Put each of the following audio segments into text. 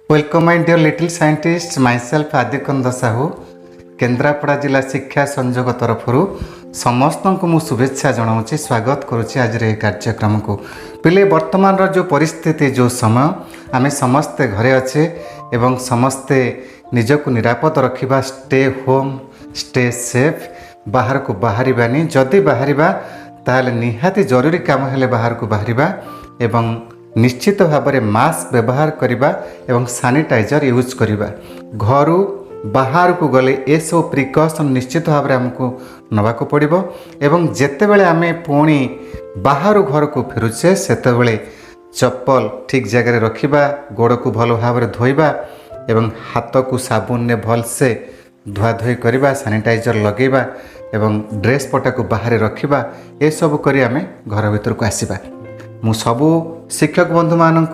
Welcome my dear little scientist myself Adikanda Sahu Kendrapara जिला शिक्षा संयोग तरफ समस्त को मु शुभेच्छा जनाऊँगी स्वागत करुच्ची आज कार्यक्रम को पिले वर्तमान जो परिस्थिति जो समय आम समस्ते घरे अच्छे एवं समस्ते निजक निरापद रखा स्टे होम स्टे सेफ बाहर को बाहर जदि बाहर ताल निहाती जरूरी काम हेले बाहर को बाहर एवं निश्चित भाव में मास्क व्यवहार करवा एवं सैनिटाइजर यूज करवा घर बाहर को गले ये सब प्रिकसन निश्चित भाव में आमको नवाक पड़ो एवं जितेबले आम पुणी बाहर घर को फेरुचे सेतेबले चप्पल ठीक जगह रखा गोड़ को भल भाव में धोइबा एवं हाथ को साबुन ने भलसे धुआधुई करवा सैनिटाइजर लगेबा एवं ड्रेस पटा को बाहर रखा ये सब करी आम घर भीतर को आसवा मु सबू शिक्षक बंधु मानक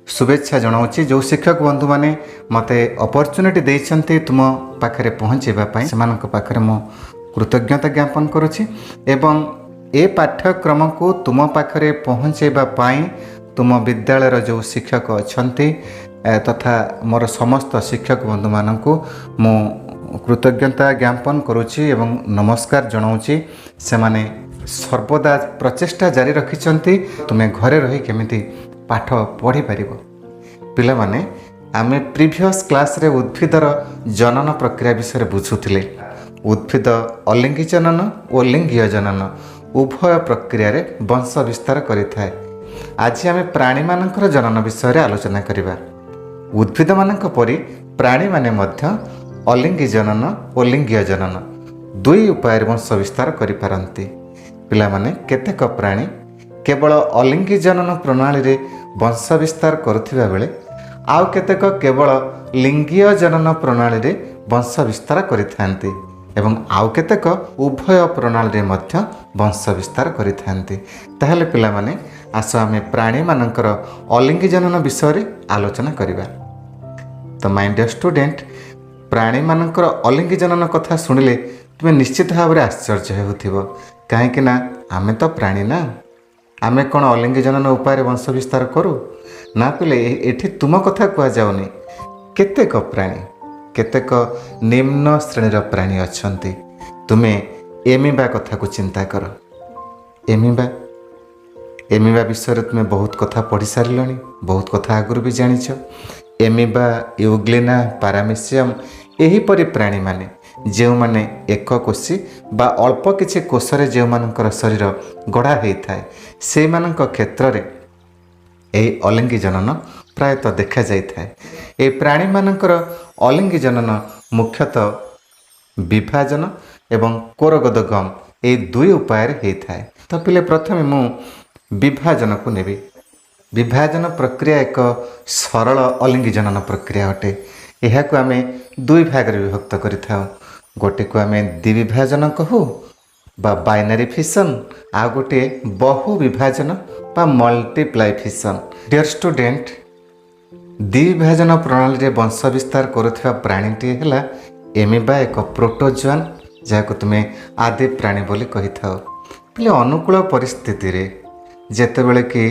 शुभेच्छा जनाऊँगी जो शिक्षक बंधु माने मते अपॉर्चुनिटी देइछन्ते तुम पाखरे पहुँचेबाई से पाखरे मो कृतज्ञता ज्ञापन करुछि एवं ए पाठ्यक्रम को तुम पाखरे पहुँचेबाई तुम विद्यालय जो शिक्षक अछन्ति तथा मोर समस्त शिक्षक बंधु मानक मो कृतज्ञता ज्ञापन करुछि एवं नमस्कार जनाऊँगी से माने सर्वदा प्रचेष्टा जारी रखिछन्ति तुमे घरे रही केमिति पाठ पढ़ी पारिबो पिला माने आमे प्रीवियस क्लास रे उद्भिदर जनन प्रक्रिया विषय बुझुथिले उद्भिद अलिंगी जनन और लिंगीय जनन उभय प्रक्रिया रे वंश विस्तार करिथाय आज आमे प्राणी मानकर जनन विषय रे आलोचना करिबा उद्भिद मानक परि प्राणी माने मध्य अलिंगी जनन और लिंगीय जनन दुई उपाय वंश विस्तार करि पारंती पिला माने केतेक प्राणी केवल अलिंगी जनन प्रणाली रे वंश विस्तार करुथिबा बेले आउ केतेक केवल लिंगीय जनन प्रणाली रे वंश विस्तार करिथांती एवं आउ केतेक उभय प्रणाली रे मध्य वंश विस्तार करिथांती ताहले पिला माने आसो आमे प्राणी मानकर अलिंगी जनन विषय रे आलोचना करिबा तो माय डियर स्टूडेंट प्राणी मानकर अलिंगी जनन कथा सुनिले तुमे निश्चित भाव में आश्चर्य होथिबो कहीं ना आमे तो प्राणी ना आमे कौन अलिंगी जनन उपाय वंश विस्तार करूँ ना पिले एठी तुम कथा कह जाऊनी केतेक प्राणी केतेक निम्न श्रेणीर प्राणी अछंती तुमे एमिबा कथा को चिंता कर एमिबा एमिबा विषय तुम्हें बहुत कथा पढ़ी सारिलनी बहुत कथा आगुरी भी जानिछ एमिबा यूग्लिना पारामेसियम एहीपरि प्राणी माने जो माने एक कोशी बा अल्प किछि कोशरे जो मानकर शरीर गढ़ा होता है से मानक क्षेत्र में यही अलिंगी जनन प्रायतः देखा जाए ये प्राणी मानकर अलिंगी जनन मुख्यतः विभाजन एवं कोरगोदगम ये दुई उपाय होता है तो पिले प्रथमे मु विभाजन को नेबी विभाजन प्रक्रिया एक सरल अलिंगी जनन प्रक्रिया अटे यह को आम दुई भाग में विभक्त करिथाउ गोटे को आम द्विविभाजन कहू बा बाइनरी फिशन आ गोटे बहु विभाजन बा मल्टीप्लाई फिशन डियर स्टूडेंट द्विविभाजन प्रणाली रे वंश विस्तार करुवा प्राणीटी है एमिबा एक प्रोटोजोआन जहाँ तुम्हें आदि प्राणी बोली कही थाओ पिले अनुकूल परिस्थिति रे जेतेबेले कि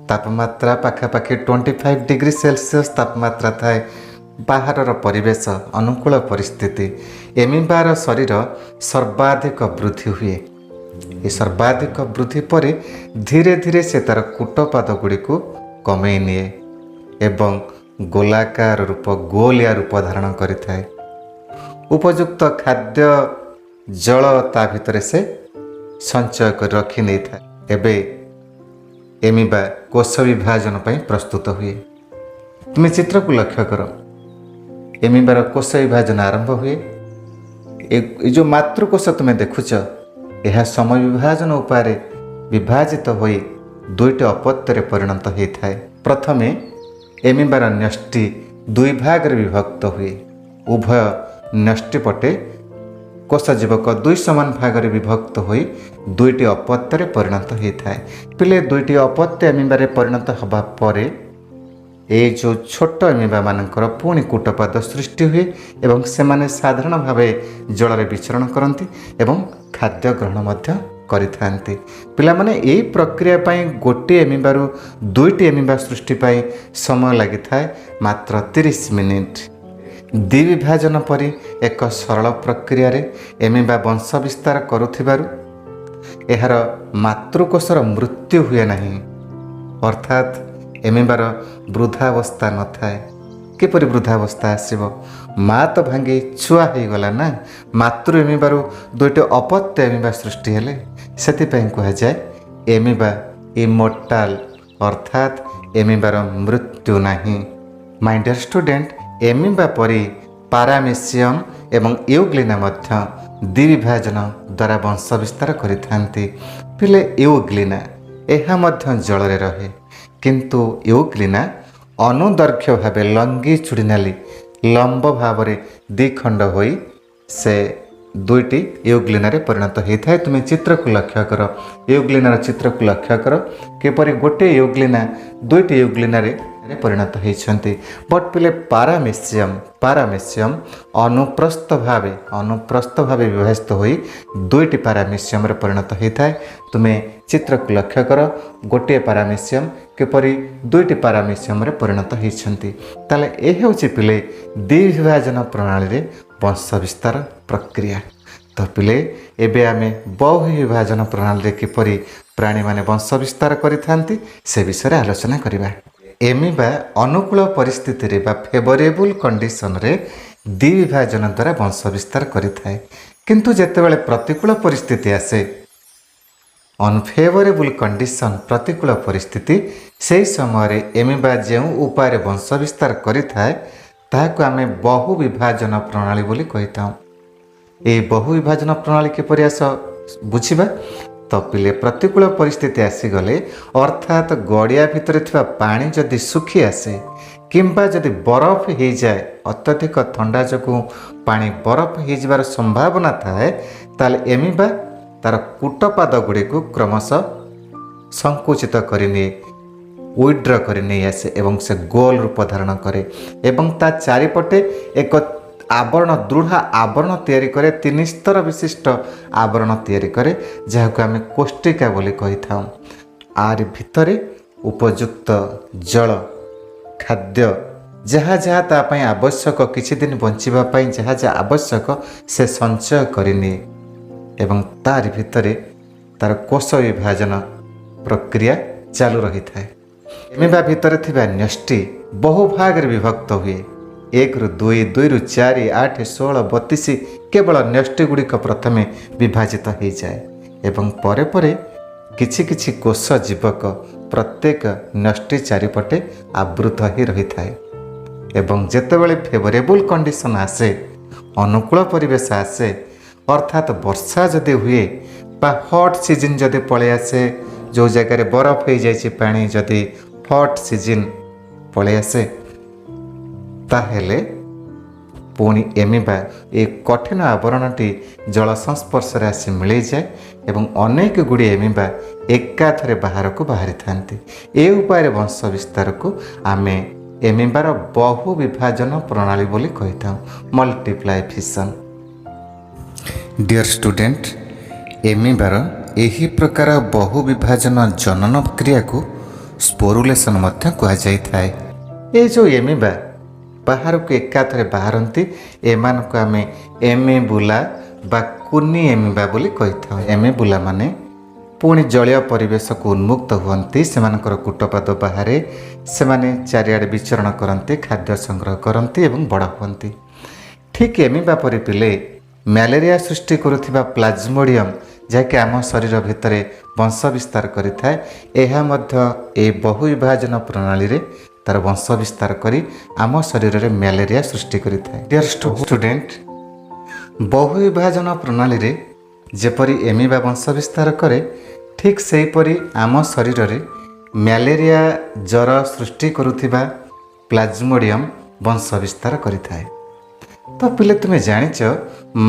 तापमात्रा पाखापाखि 25 डिग्री सेल्सियस तापमात्रा थाए बाहर परिवेश अनुकूल परिस्थिति एमिबार शरीर सर्वाधिक वृद्धि हुए ये सर्वाधिक वृद्धि पर धीरे धीरे से तार कूटपाद गुड़ी को कमे निए एवं गोलाकार रूप गोलिया रूप धारण करिथाए उपयुक्त खाद्य जल ता भितर से संचय कर रखी नहीं था एबे एमिबा कोश विभाजन पर प्रस्तुत हुए तुम्हें चित्र को लक्ष्य कर एमिबार कोश विभाजन आरंभ हुए जो मातृकोश तुम्हें देखुच यह समय विभाजन उपाय विभाजित हो दुईट अपत्य परिणत होता है प्रथमे एमिबार न्यष्टि दुई भाग विभक्त हुए उभय न्यष्टि पटे कोश जीवक दुई समान भाग विभक्त हो दुईटी अपत्य परिणत होता है पिले दुईटी अपत्य एमिबार परिणत हवा परे ये जो छोट एमिबा मानकर पुणी कूटपाद सृष्टि हुए एवं से माने साधारण भाव जल विचरण करती एवं खाद्य ग्रहण କରିଥାନ୍ତି। ପିଲାମାନେ ଏହି ପ୍ରକ୍ରିୟା ପାଇଁ ଗୋଟିଏ ଏମିବାରୁ ଦୁଇଟି ଏମିବା ସୃଷ୍ଟି ପାଇଁ ସମୟ ଲାଗିଥାଏ ମାତ୍ର 30 ମିନିଟ୍। ଦ୍ୱିବିଭାଜନ ପରି ଏକ ସରଳ ପ୍ରକ୍ରିୟାରେ ଏମିବା ବଂଶ ବିସ୍ତାର କରୁଥିବାରୁ ଏହାର ମାତୃକୋଷର ମୃତ୍ୟୁ ହୁଏ ନାହିଁ, ଅର୍ଥାତ୍ ଏମିବାର ବୃଦ୍ଧାବସ୍ଥା ନଥାଏ। କିପରି ବୃଦ୍ଧାବସ୍ଥା ଆସିବ? ମା ତ ଭାଙ୍ଗି ଛୁଆ ହେଇଗଲା ନା, ମାତୃ ଏମିବାରୁ ଦୁଇଟି ଅପତ୍ୟ ଏମିବା ସୃଷ୍ଟି ହେଲେ, ସେଥିପାଇଁ କୁହାଯାଏ ଏମିବା ଇମୋର୍ଟାଲ, ଅର୍ଥାତ୍ ଏମିବାର ମୃତ୍ୟୁ ନାହିଁ। ମାଇ ଡିୟର ଷ୍ଟୁଡେଣ୍ଟ, ଏମିବା ପରି ପାରାମେସିୟମ୍ ଏବଂ ୟୁଗ୍ଲିନା ମଧ୍ୟ ଦ୍ୱିବିଭାଜନ ଦ୍ୱାରା ବଂଶ ବିସ୍ତାର କରିଥାନ୍ତି। ପିଲେ ୟୁଗ୍ଲିନା ଏହା ମଧ୍ୟ ଜଳରେ ରହେ, କିନ୍ତୁ ୟୁଗ୍ଲିନା ଅନୁଦୈର୍ଘ୍ୟ ଭାବେ ଲଙ୍ଗିଚୁଡିନାଲି ଲମ୍ବ ଭାବରେ ଦ୍ୱିଖଣ୍ଡ ହୋଇ ସେ ଦୁଇଟି ୟୁଗ୍ଲିନାରେ ପରିଣତ ହୋଇଥାଏ। ତୁମେ ଚିତ୍ରକୁ ଲକ୍ଷ୍ୟ କର, ୟୁଗ୍ଲିନାର ଚିତ୍ରକୁ ଲକ୍ଷ୍ୟ କର କିପରି ଗୋଟିଏ ୟୁଗ୍ଲିନା ଦୁଇଟି ୟୁଗ୍ଲିନାରେ ପରିଣତ ହୋଇଛନ୍ତି। ବଟ୍ ପିଲେ ପାରାମେସିୟମ୍ ଅନୁପ୍ରସ୍ଥ ଭାବେ ବିଭାଜିତ ହୋଇ ଦୁଇଟି ପାରାମେସିୟମରେ ପରିଣତ ହୋଇଥାଏ। ତୁମେ ଚିତ୍ରକୁ ଲକ୍ଷ୍ୟ କର, ଗୋଟିଏ ପାରାମେସିୟମ୍ କିପରି ଦୁଇଟି ପାରାମେସିୟମରେ ପରିଣତ ହୋଇଛନ୍ତି। ତାହେଲେ ଏ ହେଉଛି ପିଲେ ଦ୍ୱିବିଭାଜନ ପ୍ରଣାଳୀରେ ବଂଶ ବିସ୍ତାର ପ୍ରକ୍ରିୟା। ତ ପିଲେ ଏବେ ଆମେ ବହୁ ବିଭାଜନ ପ୍ରଣାଳୀରେ କିପରି ପ୍ରାଣୀମାନେ ବଂଶ ବିସ୍ତାର କରିଥାନ୍ତି ସେ ବିଷୟରେ ଆଲୋଚନା କରିବା। ଏମିବା ଅନୁକୂଳ ପରିସ୍ଥିତିରେ ବା ଫେଭରେବୁଲ୍ କଣ୍ଡିସନରେ ଦ୍ୱିବିଭାଜନ ଦ୍ୱାରା ବଂଶ ବିସ୍ତାର କରିଥାଏ, କିନ୍ତୁ ଯେତେବେଳେ ପ୍ରତିକୂଳ ପରିସ୍ଥିତି ଆସେ, ଅନଫେଭରେବୁଲ୍ କଣ୍ଡିସନ୍, ପ୍ରତିକୂଳ ପରିସ୍ଥିତି, ସେହି ସମୟରେ ଏମିବା ଯେଉଁ ଉପାୟରେ ବଂଶ ବିସ୍ତାର କରିଥାଏ ତାହାକୁ ଆମେ ବହୁ ବିଭାଜନ ପ୍ରଣାଳୀ ବୋଲି କହିଥାଉ। ଏହି ବହୁ ବିଭାଜନ ପ୍ରଣାଳୀ କିପରି ବୁଝିବା। ତ ପିଲେ ପ୍ରତିକୂଳ ପରିସ୍ଥିତି ଆସିଗଲେ, ଅର୍ଥାତ୍ ଗଡ଼ିଆ ଭିତରେ ଥିବା ପାଣି ଯଦି ଶୁଖି ଆସେ କିମ୍ବା ଯଦି ବରଫ ହୋଇଯାଏ, ଅତ୍ୟଧିକ ଥଣ୍ଡା ଯୋଗୁଁ ପାଣି ବରଫ ହୋଇଯିବାର ସମ୍ଭାବନା ଥାଏ, ତାହେଲେ ଏମିବା ତାର କୂଟପାଦ ଗୁଡ଼ିକୁ କ୍ରମଶଃ ସଂକୁଚିତ କରିନିଏ, ୱିଡ୍ର କରି ନେଇ ଆସେ ଏବଂ ସେ ଗୋଲ ରୂପ ଧାରଣ କରେ ଏବଂ ତା ଚାରିପଟେ ଏକ ଦୃଢ଼ ଆବରଣ ତିଆରି କରେ, 3 ସ୍ତର ବିଶିଷ୍ଟ ଆବରଣ ତିଆରି କରେ, ଯାହାକୁ ଆମେ କୋଷ୍ଠିକା ବୋଲି କହିଥାଉ। ଆରି ଭିତରେ ଉପଯୁକ୍ତ ଜଳ, ଖାଦ୍ୟ, ଯାହା ଯାହା ତା ପାଇଁ ଆବଶ୍ୟକ, କିଛି ଦିନ ବଞ୍ଚିବା ପାଇଁ ଯାହା ଯାହା ଆବଶ୍ୟକ ସେ ସଞ୍ଚୟ କରିନିଏ ଏବଂ ତାରି ଭିତରେ ତାର କୋଷ ବିଭାଜନ ପ୍ରକ୍ରିୟା ଚାଲୁ ରହିଥାଏ। ଏମିବା ଭିତରେ ଥିବା ନ୍ୟଷ୍ଟି ବହୁ ଭାଗରେ ବିଭକ୍ତ ହୁଏ। 1 ରୁ 2, 2 ରୁ 4, 8, 16, 32 କେବଳ ନ୍ୟଷ୍ଟି ଗୁଡ଼ିକ ପ୍ରଥମେ ବିଭାଜିତ ହୋଇଯାଏ ଏବଂ ପରେ ପରେ କିଛି କିଛି କୋଷ ଜୀବକ ପ୍ରତ୍ୟେକ ନ୍ୟଷ୍ଟି ଚାରିପଟେ ଆବୃତ ହୋଇ ରହିଥାଏ ଏବଂ ଯେତେବେଳେ ଫେଭରେବୁଲ୍ କଣ୍ଡିସନ୍ ଆସେ, ଅନୁକୂଳ ପରିବେଶ ଆସେ, ଅର୍ଥାତ୍ ବର୍ଷା ଯଦି ହୁଏ ବା ହଟ୍ ସିଜିନ୍ ଯଦି ପଳେଇ ଆସେ, ଯେଉଁ ଜାଗାରେ ବରଫ ହୋଇଯାଇଛି ପାଣି ଯଦି ହଟ୍ ସିଜିନ୍ ପଳେଇ ଆସେ, ତାହେଲେ ପୁଣି ଏମିବା ଏ କଠିନ ଆବରଣଟି ଜଳ ସଂସ୍ପର୍ଶରେ ଆସି ମିଳିଯାଏ ଏବଂ ଅନେକ ଗୁଡ଼ିଏ ଏମିବା ଏକାଥରେ ବାହାରକୁ ବାହାରିଥାନ୍ତି। ଏ ଉପାୟରେ ବଂଶ ବିସ୍ତାରକୁ ଆମେ ଏମିବାର ବହୁ ବିଭାଜନ ପ୍ରଣାଳୀ ବୋଲି କହିଥାଉ, ମଲ୍ଟିପ୍ଲାଏ ଫିସନ୍। ଡିୟର ଷ୍ଟୁଡେଣ୍ଟ, ଏମିବାର ଏହି ପ୍ରକାର ବହୁ ବିଭାଜନ ଜନନ କ୍ରିୟାକୁ ସ୍ପୋରୁଲେସନ୍ ମଧ୍ୟ କୁହାଯାଇଥାଏ। ଏ ଯେଉଁ ଏମିବା ବାହାରକୁ ଏକାଥରେ ବାହାରନ୍ତି, ଏମାନଙ୍କୁ ଆମେ ଏମିବୁଲା ବା କୁନି ଏମିବା ବୋଲି କହିଥାଉ। ଏମିବୁଲା ମାନେ ପୁଣି ଜଳୀୟ ପରିବେଶକୁ ଉନ୍ମୁକ୍ତ ହୁଅନ୍ତି, ସେମାନଙ୍କର କୂଟପାଦ ବାହାରେ, ସେମାନେ ଚାରିଆଡ଼େ ବିଚରଣ କରନ୍ତି, ଖାଦ୍ୟ ସଂଗ୍ରହ କରନ୍ତି ଏବଂ ବଡ଼ ହୁଅନ୍ତି। ଠିକ୍ ଏମିବା ପରି ପିଲେ ମ୍ୟାଲେରିଆ ସୃଷ୍ଟି କରୁଥିବା ପ୍ଲାଜମୋଡ଼ିୟମ୍, ଯାହାକି ଆମ ଶରୀର ଭିତରେ ବଂଶ ବିସ୍ତାର କରିଥାଏ, ଏହା ମଧ୍ୟ ଏହି ବହୁ ବିଭାଜନ ପ୍ରଣାଳୀରେ ତାର ବଂଶ ବିସ୍ତାର କରି ଆମ ଶରୀରରେ ମ୍ୟାଲେରିଆ ସୃଷ୍ଟି କରିଥାଏ। ଡିୟର ଷ୍ଟୁଡେଣ୍ଟ, ବହୁ ବିଭାଜନ ପ୍ରଣାଳୀରେ ଯେପରି ଏମିବା ବଂଶ ବିସ୍ତାର କରେ, ଠିକ୍ ସେହିପରି ଆମ ଶରୀରରେ ମ୍ୟାଲେରିଆ ଜ୍ୱର ସୃଷ୍ଟି କରୁଥିବା ପ୍ଲାଜମୋଡ଼ିୟମ୍ ବଂଶ ବିସ୍ତାର କରିଥାଏ। ତ ପିଲେ ତୁମେ ଜାଣିଛ,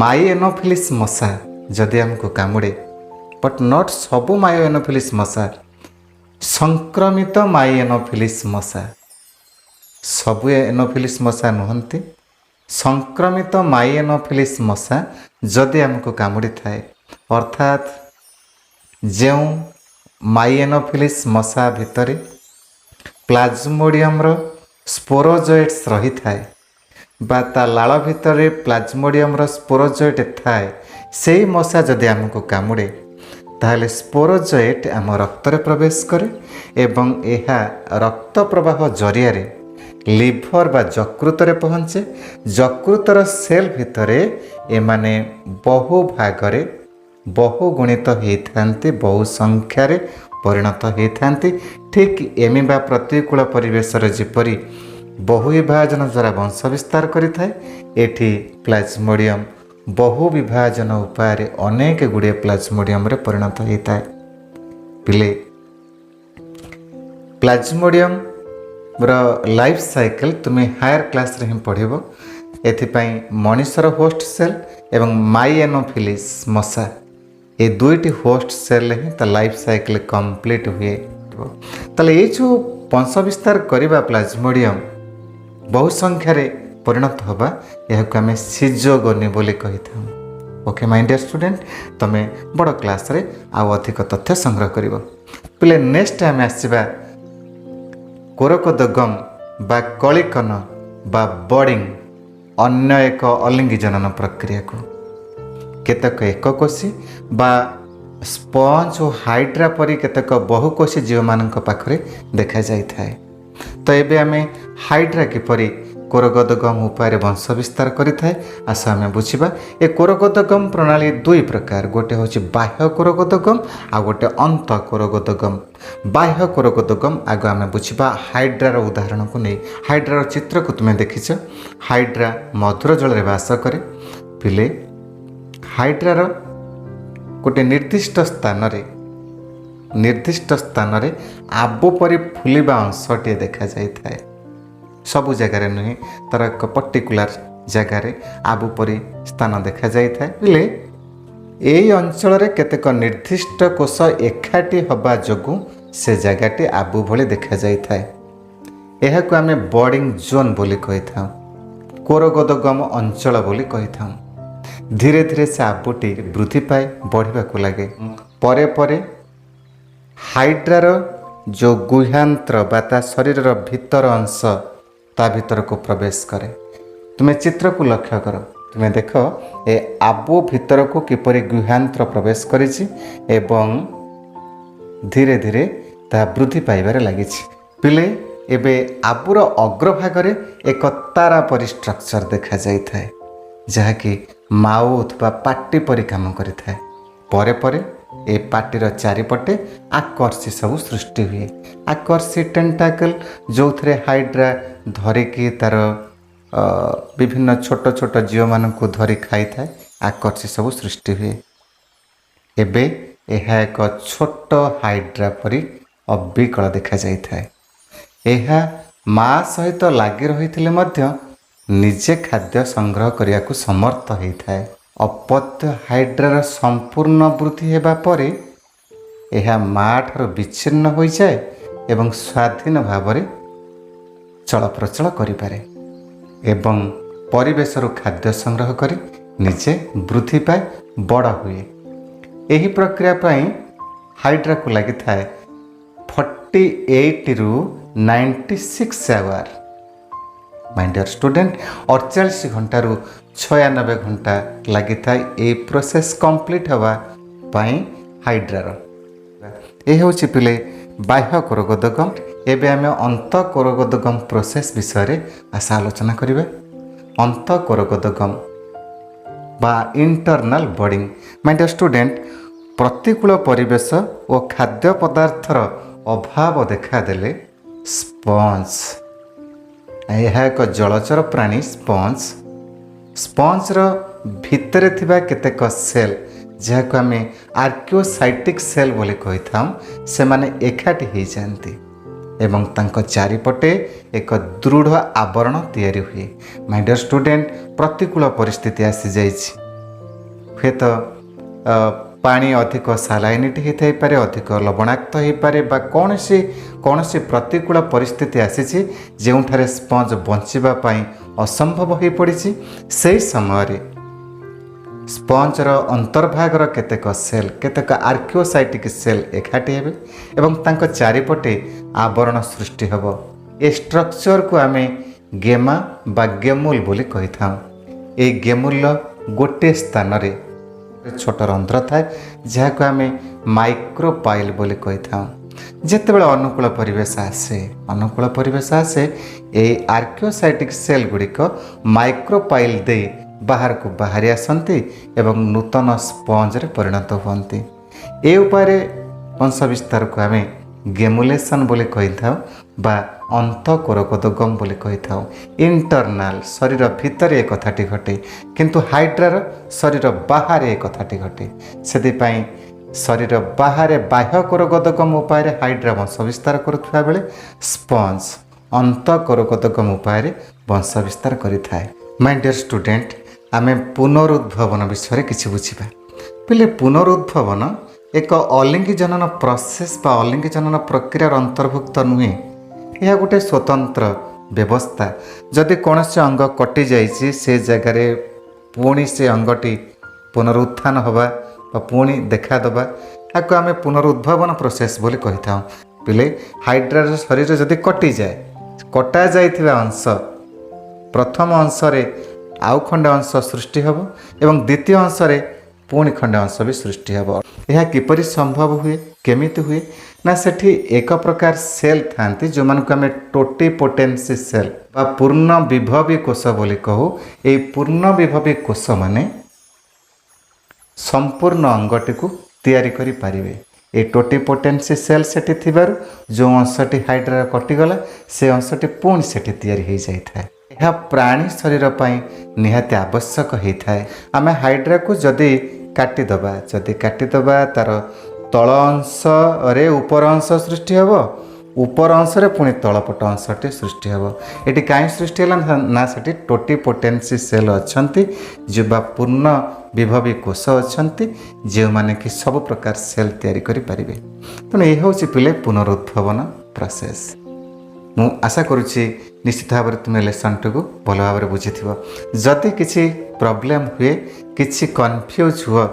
ମାଇଏନୋଫିଲିସ୍ ମଶା ଯଦି ଆମକୁ କାମୁଡ଼େ, ବଟ୍ ନଟ୍ ସବୁ ମାଇଏନୋଫିଲିସ୍ ମଶା, ସଂକ୍ରମିତ ମାଇଏନୋଫିଲିସ୍ ମଶା, ସବୁ ଏନୋଫିଲିସ୍ ମଶା ନୁହନ୍ତି, ସଂକ୍ରମିତ ମାଇଏନୋଫିଲିସ୍ ମଶା ଯଦି ଆମକୁ କାମୁଡ଼ିଥାଏ, ଅର୍ଥାତ୍ ଯେଉଁ ମାଇଏନୋଫିଲିସ୍ ମଶା ଭିତରେ ପ୍ଲାଜମୋଡ଼ିୟମର ସ୍ପୋରୋଜୋଏଟ୍ସ ରହିଥାଏ ବା ତା ଲାଳ ଭିତରେ ପ୍ଲାଜମୋଡ଼ିୟମର ସ୍ପୋରୋଜୋଏଟ୍ ଥାଏ, ସେହି ମଶା ଯଦି ଆମକୁ କାମୁଡ଼େ ତାହେଲେ ସ୍ପୋରୋଜୋଏଟ୍ ଆମ ରକ୍ତରେ ପ୍ରବେଶ କରେ ଏବଂ ଏହା ରକ୍ତ ପ୍ରବାହ ଜରିଆରେ ଲିଭର ବା ଯକୃତରେ ପହଞ୍ଚେ। ଯକୃତର ସେଲ୍ ଭିତରେ ଏମାନେ ବହୁ ଭାଗରେ ବହୁ ଗୁଣିତ ହୋଇଥାନ୍ତି, ବହୁ ସଂଖ୍ୟାରେ ପରିଣତ ହୋଇଥାନ୍ତି। ଠିକ୍ ଏମିବା ପ୍ରତିକୂଳ ପରିବେଶରେ ଯେପରି ବହୁ ବିଭାଜନ ଦ୍ୱାରା ବଂଶ ବିସ୍ତାର କରିଥାଏ, ଏଠି ପ୍ଲାଜମୋଡ଼ିୟମ ବହୁ ବିଭାଜନ ଉପାୟରେ ଅନେକ ଗୁଡ଼ିଏ ପ୍ଲାଜମୋଡ଼ିୟମରେ ପରିଣତ ହୋଇଥାଏ। ପିଲେ ପ୍ଲାଜମୋଡ଼ିୟମର ଲାଇଫ୍ ସାଇକେଲ ତୁମେ ହାୟର କ୍ଲାସ୍ରେ ହିଁ ପଢ଼ିବ। ଏଥିପାଇଁ ମଣିଷର ହୋଷ୍ଟ ସେଲ୍ ଏବଂ ମାଇଏନୋଫିଲିସ୍ ମଶା ଏ ଦୁଇଟି ହୋଷ୍ଟ ସେଲ୍ରେ ହିଁ ତା ଲାଇଫ୍ ସାଇକେଲ କମ୍ପ୍ଲିଟ୍ ହୁଏ। ତାହେଲେ ଏଇ ଯେଉଁ ବଂଶ ବିସ୍ତାର କରିବା ପ୍ଲାଜମୋଡ଼ିୟମ ବହୁ ସଂଖ୍ୟାରେ ପରିଣତ ହେବା, ଏହାକୁ ଆମେ ସିଜୋଗୋନି ବୋଲି କହିଥାଉ। ଓକେ ମାଇ ଡିୟର ଷ୍ଟୁଡେଣ୍ଟ, ତୁମେ ବଡ଼ କ୍ଲାସ୍ରେ ଆଉ ଅଧିକ ତଥ୍ୟ ସଂଗ୍ରହ କରିବ। ପିଲେ ନେକ୍ସଟ ଆମେ ଆସିବା କୋରକୋଦଗମ ବା କଳିକନ ବା ବର୍ଡିଂ ଅନ୍ୟ ଏକ ଅଲିଙ୍ଗି ଜନନ ପ୍ରକ୍ରିୟାକୁ। କେତେକ ଏକକୋଷୀ ବା ସ୍ପଞ୍ଜ ଓ ହାଇଡ୍ରା ପରି କେତେକ ବହୁକୋଷୀ ଜୀବମାନଙ୍କ ପାଖରେ ଦେଖାଯାଇଥାଏ। ତ ଏବେ ଆମେ ହାଇଡ୍ରା କିପରି କୋରକୋଦଗମ ଉପାୟରେ ବଂଶ ବିସ୍ତାର କରିଥାଏ, ଆସ ଆମେ ବୁଝିବା। ଏ କୋରକୋଦଗମ ପ୍ରଣାଳୀ ଦୁଇ ପ୍ରକାର, ଗୋଟେ ହେଉଛି ବାହ୍ୟ କୋରକୋଦଗମ ଆଉ ଗୋଟେ ଅନ୍ତ କୋରକୋଦଗମ। ବାହ୍ୟ କୋରକୋଦଗମ ଆଗ ଆମେ ବୁଝିବା ହାଇଡ୍ରାର ଉଦାହରଣକୁ ନେଇ। ହାଇଡ୍ରାର ଚିତ୍ରକୁ ତୁମେ ଦେଖିଛ। ହାଇଡ୍ରା ମଧୁର ଜଳରେ ବାସ କରେ। ପିଲେ ହାଇଡ୍ରାର ଗୋଟେ ନିର୍ଦ୍ଦିଷ୍ଟ ସ୍ଥାନରେ ଆବୁ ପରି ଫୁଲିବା ଅଂଶଟିଏ ଦେଖାଯାଇଥାଏ। ସବୁ ଜାଗାରେ ନୁହେଁ, ତାର ଏକ ପର୍ଟିକୁଲାର ଜାଗାରେ ଆବୁ ପରି ସ୍ଥାନ ଦେଖାଯାଇଥାଏ। ହେଲେ ଏହି ଅଞ୍ଚଳରେ କେତେକ ନିର୍ଦ୍ଦିଷ୍ଟ କୋଷ ଏକାଠି ହେବା ଯୋଗୁଁ ସେ ଜାଗାଟି ଆବୁ ଭଳି ଦେଖାଯାଇଥାଏ। ଏହାକୁ ଆମେ ବର୍ଡିଂ ଜୋନ୍ ବୋଲି କହିଥାଉ, କୋରକୋଦଗମ ଅଞ୍ଚଳ ବୋଲି କହିଥାଉ। ଧୀରେ ଧୀରେ ସେ ଆବୁଟି ବୃଦ୍ଧି ପାଏ, ବଢ଼ିବାକୁ ଲାଗେ। ପରେ ପରେ ହାଇଡ୍ରାର ଯେଉଁ ଗୁହ୍ୟାନ୍ତ୍ର ବା ତା ଶରୀରର ଭିତର ଅଂଶ ତା ଭିତରକୁ ପ୍ରବେଶ କରେ। ତୁମେ ଚିତ୍ରକୁ ଲକ୍ଷ୍ୟ କର, ତୁମେ ଦେଖ ଏ ଆବୁ ଭିତରକୁ କିପରି ଗୁହ୍ୟାନ୍ତ୍ର ପ୍ରବେଶ କରିଛି ଏବଂ ଧୀରେ ଧୀରେ ତାହା ବୃଦ୍ଧି ପାଇବାରେ ଲାଗିଛି। ପିଲେ ଏବେ ଆବୁର ଅଗ୍ରଭାଗରେ ଏକ ତାରା ପରି ଷ୍ଟ୍ରକ୍ଚର ଦେଖାଯାଇଥାଏ, ଯାହାକି ମାଉଥ ବା ପାଟି ପରି କାମ କରିଥାଏ। ପରେ ପରେ ଏ ପାଟିର ଚାରିପଟେ ଆକର୍ଷି ସବୁ ସୃଷ୍ଟି ହୁଏ। ଆକର୍ଷି ଟେଣ୍ଟାକଲ ଯେଉଁଥିରେ ହାଇଡ୍ରା ଧରିକି ତାର ବିଭିନ୍ନ ଛୋଟ ଛୋଟ ଜୀବମାନଙ୍କୁ ଧରି ଖାଇଥାଏ, ଆକର୍ଷି ସବୁ ସୃଷ୍ଟି ହୁଏ। ଏବେ ଏହା ଏକ ଛୋଟ ହାଇଡ୍ରା ପରି ଅବିକଳ ଦେଖାଯାଇଥାଏ। ଏହା ମା ସହିତ ଲାଗି ରହିଥିଲେ ମଧ୍ୟ ନିଜେ ଖାଦ୍ୟ ସଂଗ୍ରହ କରିବାକୁ ସମର୍ଥ ହୋଇଥାଏ। ଅପତ୍ୟ ହାଇଡ୍ରାର ସମ୍ପୂର୍ଣ୍ଣ ବୃଦ୍ଧି ହେବା ପରେ ଏହା ମା ଠାରୁ ବିଚ୍ଛିନ୍ନ ହୋଇଯାଏ ଏବଂ ସ୍ୱାଧୀନ ଭାବରେ ଚଳପ୍ରଚଳ କରିପାରେ ଏବଂ ପରିବେଶରୁ ଖାଦ୍ୟ ସଂଗ୍ରହ କରି ନିଜେ ବୃଦ୍ଧି ପାଏ, ବଡ଼ ହୁଏ। ଏହି ପ୍ରକ୍ରିୟା ପାଇଁ ହାଇଡ୍ରାକୁ ଲାଗିଥାଏ 48 ରୁ 96 ଆୱାର। ମାଇ ଡିୟର ଷ୍ଟୁଡେଣ୍ଟ, 48 ଘଣ୍ଟାରୁ 96 ଘଣ୍ଟା ଲାଗିଥାଏ ଏହି ପ୍ରୋସେସ୍ କମ୍ପ୍ଲିଟ୍ ହେବା ପାଇଁ ହାଇଡ୍ରାର। ଏ ହେଉଛି ପିଲେ ବାହ୍ୟ କୋରକୋଦଗମ। ଏବେ ଆମେ ଅନ୍ତ କୋରକୋଦଗମ ପ୍ରୋସେସ୍ ବିଷୟରେ ଆଲୋଚନା କରିବା। ଅନ୍ତ କୋରକୋଦଗମ ବା ଇଣ୍ଟରନାଲ ବର୍ଡିଂ। ମାଇ ଡିୟର ଷ୍ଟୁଡେଣ୍ଟ, ପ୍ରତିକୂଳ ପରିବେଶ ଓ ଖାଦ୍ୟ ପଦାର୍ଥର ଅଭାବ ଦେଖାଦେଲେ ସ୍ପଞ୍ଜ, ଏହା ଏକ ଜଳଚର ପ୍ରାଣୀ ସ୍ପଞ୍ଜର ଭିତରେ ଥିବା କେତେକ ସେଲ୍, ଯାହାକୁ ଆମେ ଆର୍କିଓସାଇଟିକ୍ ସେଲ୍ ବୋଲି କହିଥାଉ, ସେମାନେ ଏକାଠି ହୋଇଯାଆନ୍ତି ଏବଂ ତାଙ୍କ ଚାରିପଟେ ଏକ ଦୃଢ଼ ଆବରଣ ତିଆରି ହୁଏ। ମାଇ ଡିୟର ଷ୍ଟୁଡେଣ୍ଟ, ପ୍ରତିକୂଳ ପରିସ୍ଥିତି ଆସିଯାଇଛି। ହୁଏତ ପାଣି ଅଧିକ ସାଲାଇନିଟି ହୋଇଥାଇପାରେ, ଅଧିକ ଲବଣାକ୍ତ ହୋଇପାରେ ବା କୌଣସି ପ୍ରତିକୂଳ ପରିସ୍ଥିତି ଆସିଛି ଯେଉଁଠାରେ ସ୍ପଞ୍ଜ ବଞ୍ଚିବା ପାଇଁ ଅସମ୍ଭବ ହୋଇପଡ଼ିଛି। ସେହି ସମୟରେ स्पंजर अंतर्भागर केतेक सेल केतेक आर्कियोसाइटिक सेल एकाठी हेबे एवं तांको चारिपटे आवरण सृष्टि हेब। ए स्ट्रक्चर को आम गेमा बा गेमुल बोली कही था। ए गेमुल गोटे स्थान रे छोट रंध्र थाए जहाँ आम माइक्रोपाइल बोली कही था। जेतेबेले अनुकूल परिवेश आसे ए आर्कियोसाइटिक सेल गुड़िक माइक्रोपाइल दे बाहर को बाहरी आसती एवं नूतन स्पंज रे परिणत होती। ए उपाय वंश विस्तार को आम गेमुलेशन बोली कही था बा अंतःकोरकोदगम बोली कही था। इंटरनाल शरीर भितर एक कथाटी घटे किंतु हाइड्रार शरीर बाहर एक कथाटी घटे। से शरीर बाहर बाह्य कोरकोदगम उपाय हाइड्रा वंश विस्तार करुवा बेले स्पंज अंतःकोरकोदगम उपाय वंश विस्तार करिथाए। माय डियर स्टूडेंट, आमे पुनरुद्भवन विषय किछि बुझिबा। पहिले पुनरुद्भवन एक अलिंगी जनन प्रोसेस बा अलिंगी जनन प्रक्रिया अंतर्भुक्त नुहे। यह गोटे स्वतंत्र व्यवस्था। जदि कौन से अंग कटि जाइए से जगार पुणी से अंगटी पुनरुत्थान हवा पुणी देखादबा या आम पुनरुद्भवन प्रोसेस बोली कही था। पिले हाइड्रार शरीर जदि कटि जाए कटा जाइथिबा अंश प्रथम अंश आउ खंडे अंश सृष्टि हेब एवं द्वितीय अंश पुणी खंडे अंश भी सृष्टि हेब। यह किपरि संभव हुए केमिति हुए ना सेठी एक प्रकार सेल थांती जो मान को आम टोटिपोटेंसी सेल बा पूर्ण विभवी कोष बोली कहू। ए पूर्ण विभवी कोष माने संपूर्ण अंगटी को तैयारी करि पारिबे। ए टोटिपोटेंसी सेल सेठी थिबारु जो अंशटी हाइड्रा कटिगला से अंशटी पुणी सेठी तैयारी हो जाए। यह प्राणी शरीर पर निहाती आवश्यक होता है। आम हाइड्रा को जदि काटिदबा तार तल अंश रे उपर अंश सृष्टि हेब उपर अंश रे पुणी तलपट अंशटी सृष्टि हेब। ये कहीं सृष्टि है ना से टोटिपोटेंसी सेल अच्छी जो बा पूर्ण विभवी कोष अच्छी जो माने कि सब प्रकार सेल तैयारी करि परिबे। तेणु ये हूँ पिले पुनरुद्भवन प्रोसेस। मु आशा करुच्ची निश्चित भाव में तुम लेसन टी भल भाव बुझी जदि किसी प्रोब्लेम हुए किसी कन्फ्यूज हुआ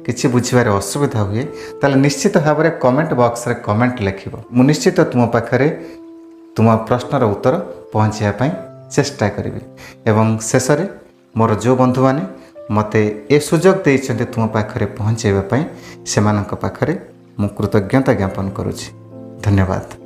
किसी बुझार असुविधा हुए ताले निश्चित भाव में कमेंट बॉक्स रे कमेंट लिख। मु निश्चित तुम पाखरे तुम प्रश्नर उत्तर पहुँचापी चेष्टा करी एवं शेष में मोर जो बंधु मैंने मते ए सुजोग देइछन्ते तुम पाखरे पहुँचाइबा पई सेमानक पाखरे मु कृतज्ञता ज्ञापन करुछि। धन्यवाद।